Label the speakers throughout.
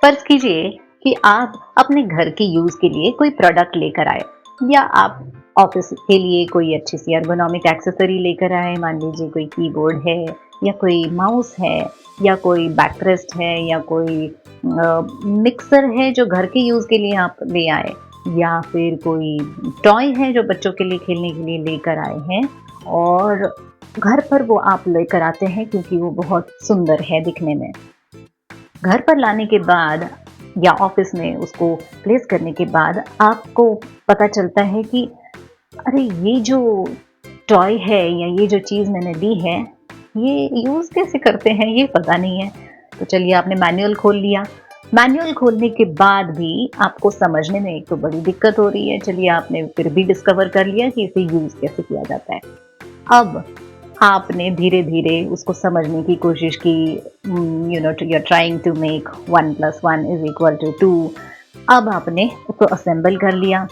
Speaker 1: फर्ज कीजिए कि आप अपने घर के यूज के लिए कोई प्रोडक्ट लेकर आए, या आप ऑफिस के लिए कोई अच्छी सी एर्गोनॉमिक एक्सेसरी लेकर आए। मान लीजिए कोई कीबोर्ड है, या कोई माउस है, या कोई बैकरेस्ट है, या कोई मिक्सर है जो घर के यूज के लिए आप ले आए, या फिर कोई टॉय है जो बच्चों के लिए खेलने के लिए लेकर आए हैं, और घर पर वो आप लेकर आते हैं क्योंकि वो बहुत सुंदर है दिखने में। घर पर लाने के बाद या ऑफिस में उसको प्लेस करने के बाद आपको पता चलता है कि अरे ये जो टॉय है या ये जो चीज़ मैंने ली है, ये यूज़ कैसे करते हैं ये पता नहीं है। तो चलिए आपने मैनुअल खोल लिया। मैनुअल खोलने के बाद भी आपको समझने में एक तो बड़ी दिक्कत हो रही है। चलिए आपने फिर भी डिस्कवर कर लिया कि इसे यूज़ कैसे किया जाता है। अब आपने धीरे-धीरे उसको समझने की कोशिश की। You know you are trying to make 1 + 1 = 2। अब आपने उसको असेंबल कर लिया।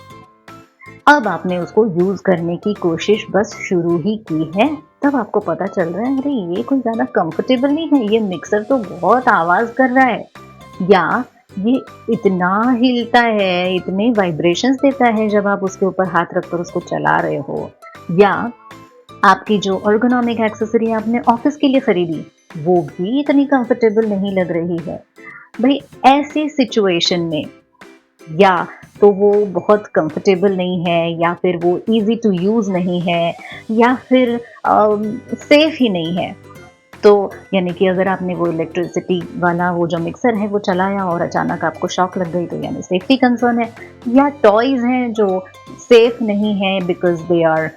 Speaker 1: अब आपने उसको यूज़ करने की कोशिश बस शुरू ही की है, तब आपको पता चल रहा है अरे ये कोई ज़्यादा कंफर्टेबल नहीं है, ये मिक्सर तो बहुत आवाज़ कर रहा है, या ये इतना हिलता है, इतने वाइब्रेशंस देता है जब आप उसके ऊपर हाथ रखकर उसको चला रहे हो, या आपकी जो एर्गोनॉमिक एक्सेसरी आपने ऑफिस के लिए खरीदी, वो भी इतनी कंफर्टेबल नहीं लग रही है। भाई ऐसी सिचुएशन में या तो वो बहुत कंफर्टेबल नहीं है, या फिर वो इजी टू यूज़ नहीं है, या फिर सेफ ही नहीं है। तो यानी कि अगर आपने वो इलेक्ट्रिसिटी वाला वो जो मिक्सर है वो चलाया और अचानक आपको शॉक लग गई, तो यानी सेफ्टी कंसर्न है। या टॉयज़ हैं जो सेफ नहीं है because they are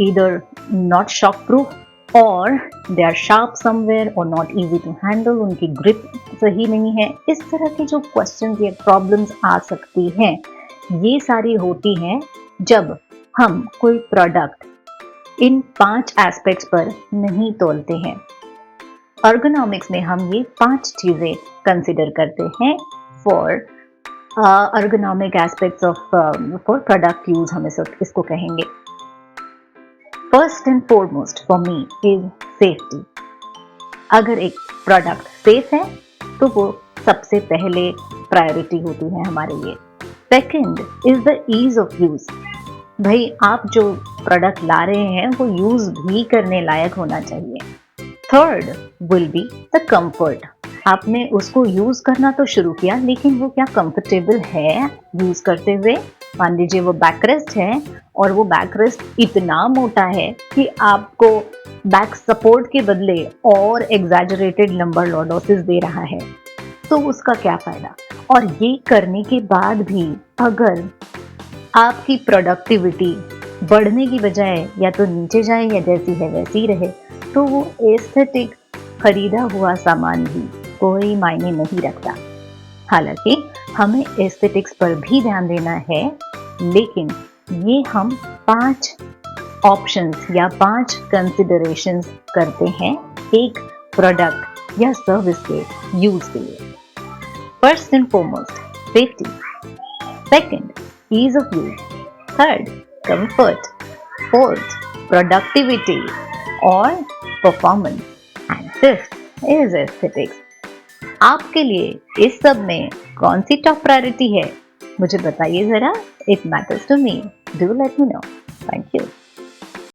Speaker 1: either not shock proof, और दे आर शार्प समवेयर, और नॉट इजी टू हैंडल, उनकी ग्रिप सही नहीं है। इस तरह के जो क्वेश्चंस या प्रॉब्लम्स आ सकती हैं, ये सारी होती हैं जब हम कोई प्रोडक्ट इन 5 एस्पेक्ट्स पर नहीं तोलते हैं। एर्गोनॉमिक्स में हम ये 5 चीजें कंसिडर करते हैं for ergonomic aspects of for product use, हम इसको कहेंगे। First and foremost for me is safety. अगर एक प्रोडक्ट सेफ है तो वो सबसे पहले प्रायोरिटी होती है हमारे लिए। Second is the ease of use. भाई आप जो प्रोडक्ट ला रहे हैं वो यूज भी करने लायक होना चाहिए। Third will be the comfort. आपने उसको यूज करना तो शुरू किया, लेकिन वो क्या कंफर्टेबल है यूज करते हुए। मान लीजिए वो बैकरेस्ट है और वो बैकरेस्ट इतना मोटा है कि आपको बैक सपोर्ट के बदले और एग्जैजरेटेड लंबर लॉर्डोसिस दे रहा है, तो उसका क्या फायदा। और ये करने के बाद भी अगर आपकी प्रोडक्टिविटी बढ़ने की बजाय या तो नीचे जाए या जैसी है वैसी ही रहे, तो वो एस्थेटिक खरीदा हुआ सामान भी कोई मायने नहीं रखता। हालांकि हमें एस्थेटिक्स पर भी ध्यान देना है, लेकिन ये हम 5 ऑप्शंस या 5 कंसिडरेशंस करते हैं एक प्रोडक्ट या सर्विस के यूज के लिए। First and foremost safety, second ease of use, third comfort, fourth productivity और performance, and fifth is aesthetics। आपके लिए इस सब में कौन सी टॉप प्रायोरिटी है, मुझे बताइए जरा। It matters to me. Do let me know. Thank you.